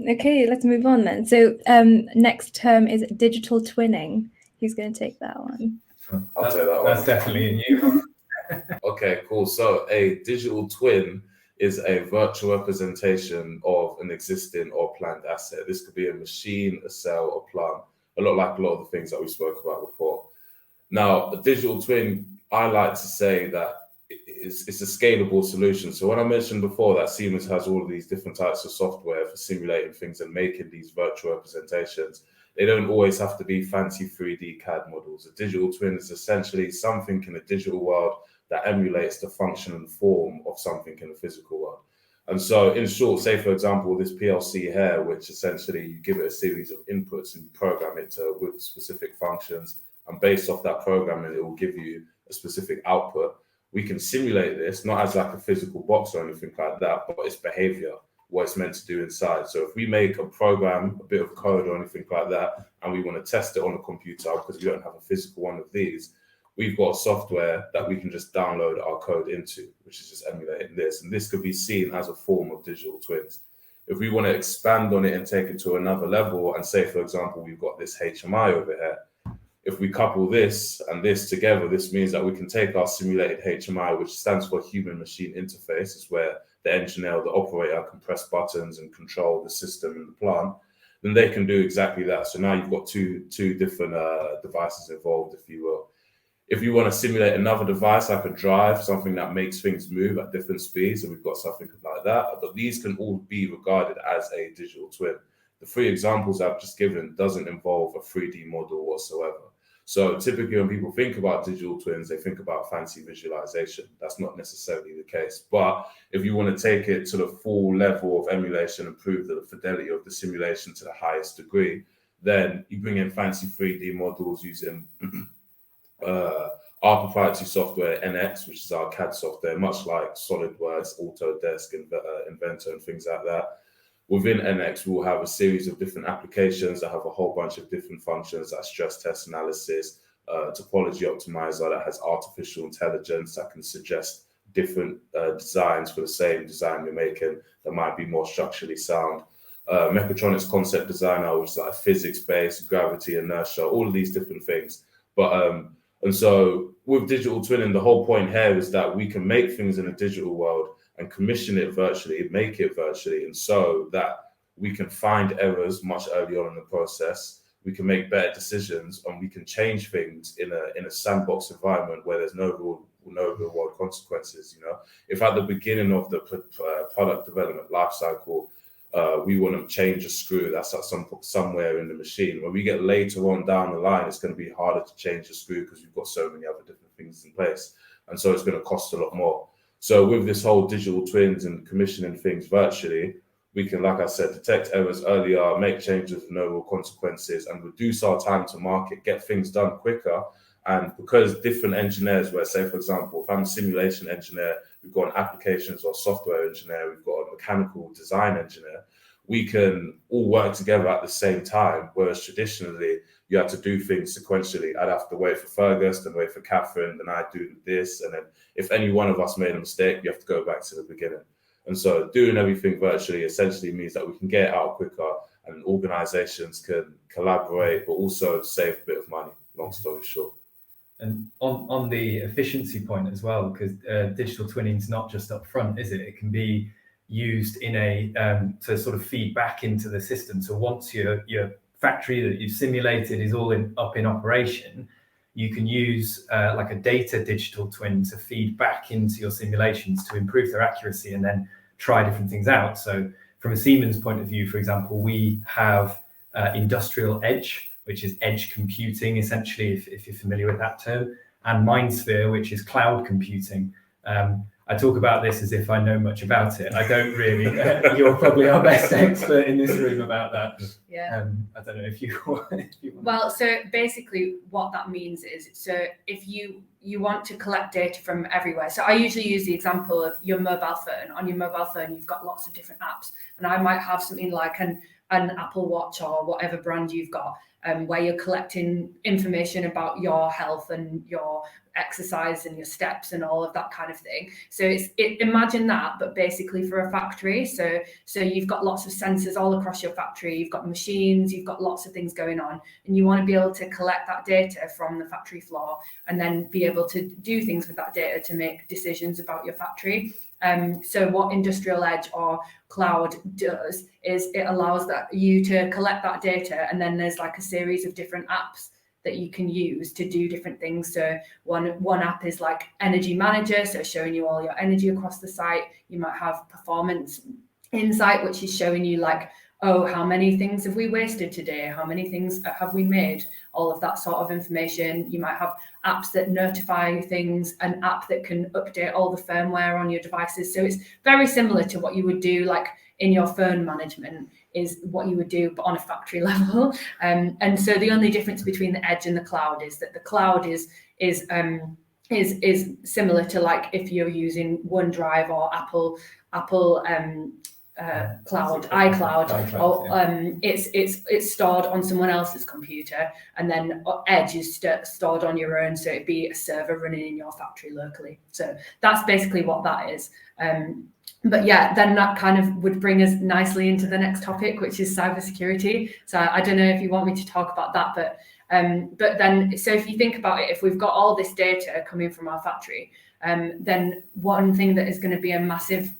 Okay, let's move on then. So next term is digital twinning. Who's going to take that one? I'll take that one. That's definitely you. Okay, cool. So a digital twin is a virtual representation of an existing or planned asset. This could be a machine, a cell, a plant, a lot of the things that we spoke about before. Now, a digital twin, I like to say that it's a scalable solution. So when I mentioned before that Siemens has all of these different types of software for simulating things and making these virtual representations, they don't always have to be fancy 3D CAD models. A digital twin is essentially something in a digital world that emulates the function and form of something in the physical world. And so in short, say for example, this PLC here, which essentially you give it a series of inputs and you program it with specific functions, and based off that programming, it will give you a specific output. We can simulate this, not as like a physical box or anything like that, but its behavior, what it's meant to do inside. So if we make a program, a bit of code or anything like that, and we want to test it on a computer because we don't have a physical one of these, we've got software that we can just download our code into, which is just emulating this. And this could be seen as a form of digital twins. If we want to expand on it and take it to another level, and say, for example, we've got this HMI over here, if we couple this and this together, this means that we can take our simulated HMI, which stands for human machine interface, is where the engineer or the operator can press buttons and control the system in the plant, then they can do exactly that. So now you've got two different devices involved, if you will. If you want to simulate another device like a drive, something that makes things move at different speeds, and we've got something like that, but these can all be regarded as a digital twin. The three examples I've just given doesn't involve a 3D model whatsoever. So typically when people think about digital twins, they think about fancy visualization. That's not necessarily the case. But if you want to take it to the full level of emulation and prove the fidelity of the simulation to the highest degree, then you bring in fancy 3D models using our proprietary software, NX, which is our CAD software, much like SolidWorks, Autodesk, Inventor, and things like that. Within NX, we'll have a series of different applications that have a whole bunch of different functions, like stress test analysis, topology optimizer that has artificial intelligence that can suggest different designs for the same design you're making that might be more structurally sound. Mechatronics concept designer, which is like physics-based, gravity, inertia, all of these different things. But and so with digital twinning, the whole point here is that we can make things in a digital world and commission it virtually, make it virtually, and so that we can find errors much earlier on in the process. We can make better decisions, and we can change things in a sandbox environment where there's no real world consequences. You know, if at the beginning of the product development life cycle, we want to change a screw that's at somewhere in the machine, when we get later on down the line, it's going to be harder to change the screw because we've got so many other different things in place, and so it's going to cost a lot more. So with this whole digital twins and commissioning things virtually, we can, like I said, detect errors earlier, make changes with no real consequences, and reduce our time to market, get things done quicker. And because different engineers, where say, for example, if I'm a simulation engineer, we've got an applications or software engineer, we've got a mechanical design engineer, we can all work together at the same time, whereas traditionally you had to do things sequentially. I'd have to wait for Fergus, then wait for Catherine, then I'd do this, and then if any one of us made a mistake, you have to go back to the beginning. And so doing everything virtually essentially means that we can get it out quicker and organizations can collaborate, but also save a bit of money, long story short. And on the efficiency point as well, because digital twinning is not just up front, is it? It can be used in to sort of feed back into the system. So once your factory that you've simulated is all up in operation, you can use like a data digital twin to feed back into your simulations to improve their accuracy and then try different things out. So from a Siemens point of view, for example, we have industrial edge, which is edge computing, essentially, if you're familiar with that term, and MindSphere, which is cloud computing. I talk about this as if I know much about it. I don't really. You're probably our best expert in this room about that. Yeah. I don't know if you want. Well, so basically what that means is, so if you want to collect data from everywhere. So I usually use the example of your mobile phone. On your mobile phone, you've got lots of different apps. And I might have something like an Apple Watch or whatever brand you've got, where you're collecting information about your health and your exercise and your steps and all of that kind of thing. So imagine that, but basically for a factory. So you've got lots of sensors all across your factory, you've got machines, you've got lots of things going on, and you want to be able to collect that data from the factory floor and then be able to do things with that data to make decisions about your factory. So what Industrial Edge or cloud does is it allows you to collect that data, and then there's like a series of different apps that you can use to do different things. So one app is like Energy Manager, so showing you all your energy across the site. You might have Performance Insight, which is showing you like, oh, how many things have we wasted today? How many things have we made? All of that sort of information. You might have apps that notify things, an app that can update all the firmware on your devices. So it's very similar to what you would do like in your phone management, is what you would do but on a factory level. And so the only difference between the edge and the cloud is that the cloud is similar to like if you're using OneDrive or Apple Cloud, iCloud, or it's stored on someone else's computer, and then Edge is stored on your own, so it'd be a server running in your factory locally. So that's basically what that is. But yeah, then that kind of would bring us nicely into the next topic, which is cybersecurity. So I don't know if you want me to talk about that, but then, so if you think about it, if we've got all this data coming from our factory, then one thing that is going to be of massive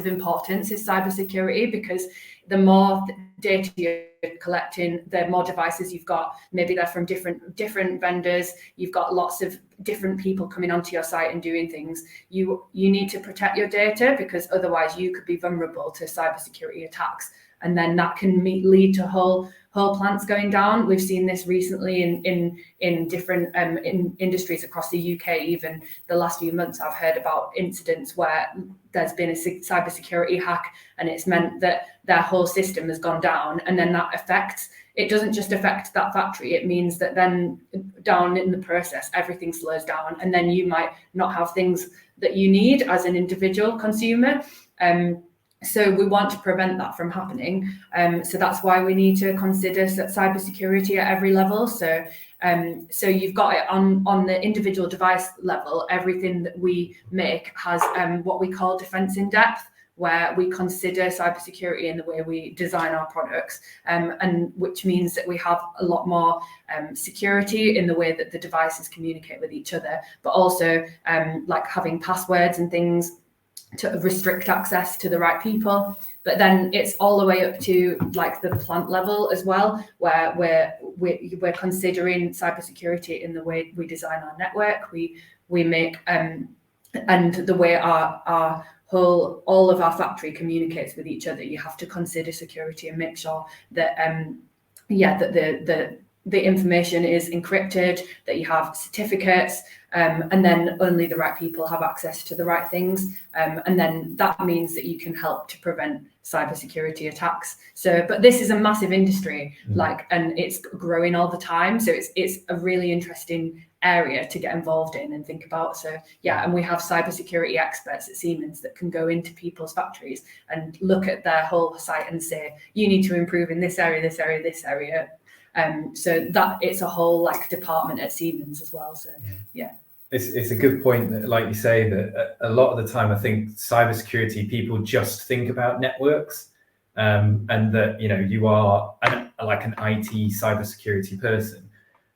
importance is cybersecurity, because the more data you're collecting, the more devices you've got. Maybe they're from different vendors. You've got lots of different people coming onto your site and doing things. You need to protect your data, because otherwise you could be vulnerable to cybersecurity attacks, and then that can lead to whole plants going down. We've seen this recently in different in industries across the UK. Even the last few months, I've heard about incidents where there's been a cybersecurity hack, and it's meant that their whole system has gone down. And then it doesn't just affect that factory. It means that then down in the process, everything slows down, and then you might not have things that you need as an individual consumer. So we want to prevent that from happening. So that's why we need to consider cybersecurity at every level. So you've got it on the individual device level. Everything that we make has what we call defense in depth, where we consider cybersecurity in the way we design our products, and which means that we have a lot more security in the way that the devices communicate with each other, but also like having passwords and things to restrict access to the right people. But then it's all the way up to like the plant level as well, where we're considering cybersecurity in the way we design our network, we make and the way our all of our factory communicates with each other. You have to consider security and make sure that that the information is encrypted, that you have certificates, and then only the right people have access to the right things. And then that means that you can help to prevent cybersecurity attacks. So, but this is a massive industry, and it's growing all the time. So it's a really interesting area to get involved in and think about. So yeah, and we have cybersecurity experts at Siemens that can go into people's factories and look at their whole site and say, you need to improve in this area, this area, this area. So that it's a whole like department at Siemens as well. So yeah. It's a good point that, like you say, that a lot of the time I think cybersecurity people just think about networks, and that you are like an IT cybersecurity person,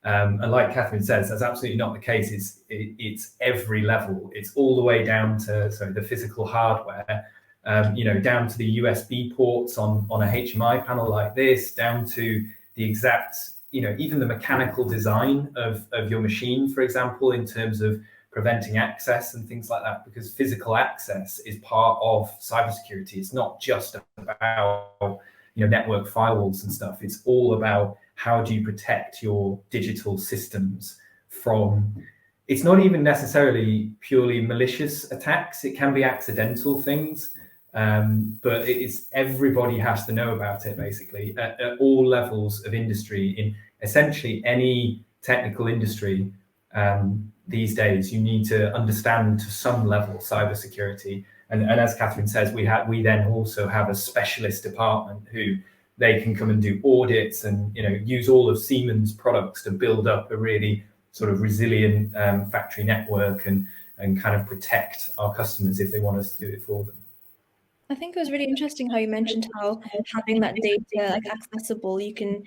and like Catherine says, that's absolutely not the case. It's every level. It's all the way down to the physical hardware, down to the USB ports on a HMI panel like this, down to the exact, even the mechanical design of your machine, for example, in terms of preventing access and things like that, because physical access is part of cybersecurity. It's not just about, network firewalls and stuff. It's all about how do you protect your digital systems from, it's not even necessarily purely malicious attacks. It can be accidental things. But it's everybody has to know about it, basically, at all levels of industry. In essentially any technical industry these days, you need to understand to some level cybersecurity. And as Catherine says, we then also have a specialist department who they can come and do audits and use all of Siemens products to build up a really sort of resilient factory network and kind of protect our customers if they want us to do it for them. I think it was really interesting how you mentioned how having that data like accessible, you can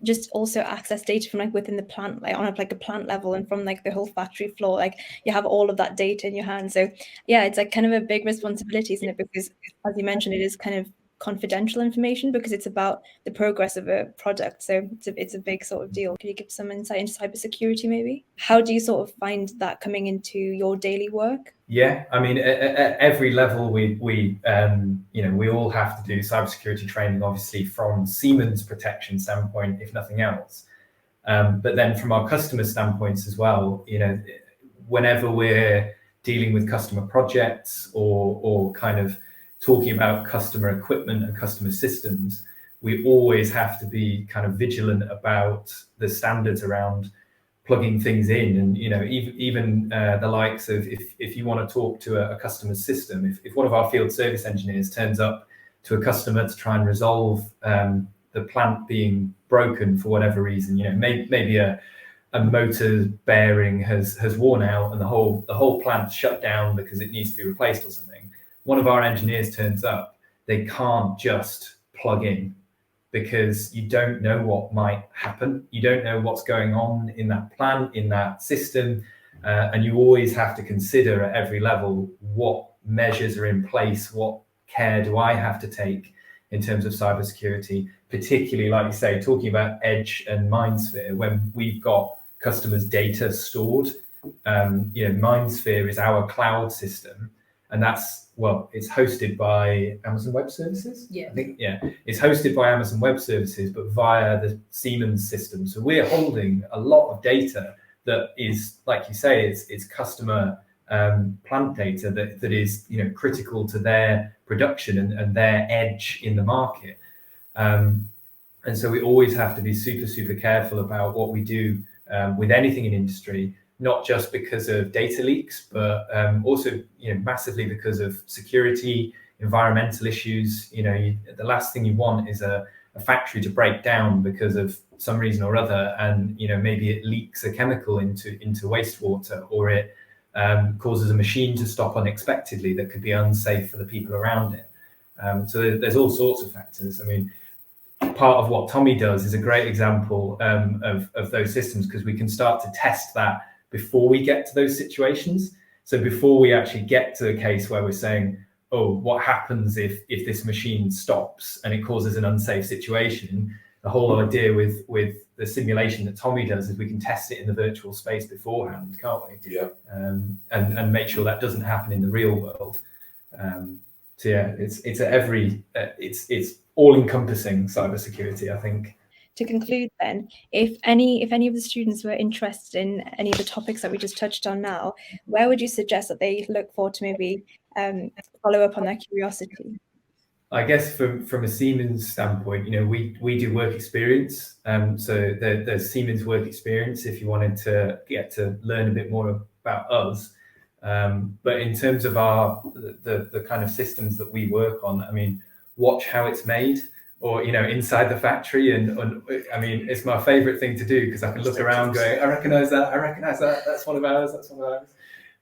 just also access data from like within the plant, like on like a plant level and from like the whole factory floor. Like you have all of that data in your hands. So yeah, it's like kind of a big responsibility, isn't it? Because as you mentioned, it is kind of confidential information because it's about the progress of a product. So it's a big sort of deal. Can you give some insight into cybersecurity maybe? How do you sort of find that coming into your daily work? Yeah, I mean, at every level, we all have to do cybersecurity training, obviously from Siemens protection standpoint, if nothing else. But then from our customer standpoints as well, whenever we're dealing with customer projects or kind of talking about customer equipment and customer systems, we always have to be kind of vigilant about the standards around plugging things in. And even the likes of if you want to talk to a customer's system, if one of our field service engineers turns up to a customer to try and resolve the plant being broken for whatever reason, maybe a motor bearing has worn out and the whole plant's shut down because it needs to be replaced or something. One of our engineers turns up, they can't just plug in, because you don't know what might happen. You don't know what's going on in that plant, in that system, and you always have to consider at every level what measures are in place, what care do I have to take in terms of cybersecurity, particularly, like you say, talking about edge and MindSphere, when we've got customers' data stored. MindSphere is our cloud system, and it's hosted by Amazon Web Services. Yeah. It's hosted by Amazon Web Services, but via the Siemens system. So we're holding a lot of data that is, like you say, it's customer plant data that is critical to their production and their edge in the market. And so we always have to be super, super careful about what we do with anything in industry, not just because of data leaks, but also massively because of security, environmental issues. The last thing you want is a factory to break down because of some reason or other, and maybe it leaks a chemical into wastewater, or it causes a machine to stop unexpectedly that could be unsafe for the people around it. So there's all sorts of factors. I mean, part of what Tommy does is a great example of those systems, because we can start to test that before we get to those situations. So before we actually get to a case where we're saying, oh, what happens if this machine stops and it causes an unsafe situation? The whole idea with the simulation that Tommy does is we can test it in the virtual space beforehand, can't we? Yeah. And make sure that doesn't happen in the real world. So yeah, it's all-encompassing cybersecurity, I think. To conclude then, if any of the students were interested in any of the topics that we just touched on now, where would you suggest that they look for to maybe follow up on their curiosity? I guess from a Siemens standpoint, we do work experience. So there's Siemens work experience if you wanted to get to learn a bit more about us. But in terms of the kind of systems that we work on, I mean, watch how it's made, or inside the factory, and I mean, it's my favorite thing to do, because I can look around going, I recognize that, that's one of ours.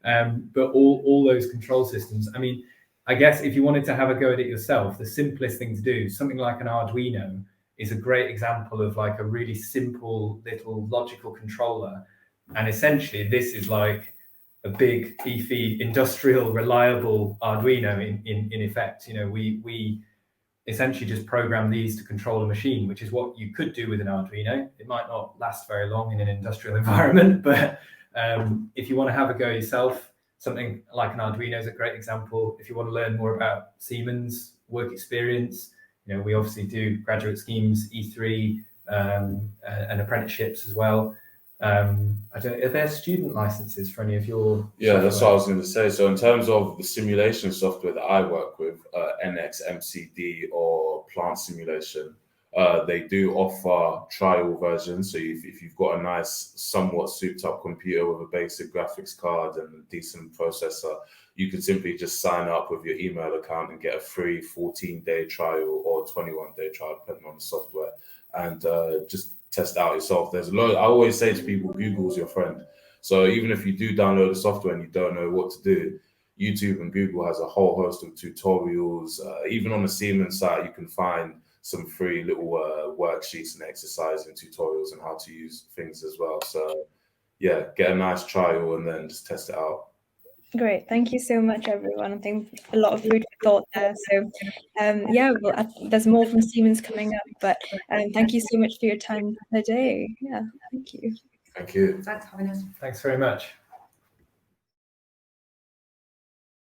But all those control systems, I mean, I guess if you wanted to have a go at it yourself, the simplest thing to do, something like an Arduino, is a great example of like a really simple little logical controller. And essentially this is like a big beefy industrial reliable Arduino in effect. We essentially just program these to control a machine, which is what you could do with an Arduino. It might not last very long in an industrial environment, but if you want to have a go yourself, something like an Arduino is a great example. If you want to learn more about Siemens work experience, we obviously do graduate schemes, E3, and apprenticeships as well. Are there student licenses for any of your software? That's what I was going to say. So in terms of the simulation software that I work with, NX, MCD, or Plant Simulation, they do offer trial versions. So if you've got a nice, somewhat souped up computer with a basic graphics card and a decent processor, you can simply just sign up with your email account and get a free 14-day trial or 21-day trial, depending on the software, and just test it out yourself. There's a lot. I always say to people, Google's your friend. So even if you do download the software and you don't know what to do, YouTube and Google has a whole host of tutorials. Even on the Siemens site, you can find some free little worksheets and exercise and tutorials on how to use things as well. So yeah, get a nice trial and then just test it out. Great, thank you so much, everyone. I think a lot of food for thought there. So, yeah, well, there's more from Siemens coming up, but thank you so much for your time today. Yeah, thank you. Thank you. Thanks for having us. Thanks very much.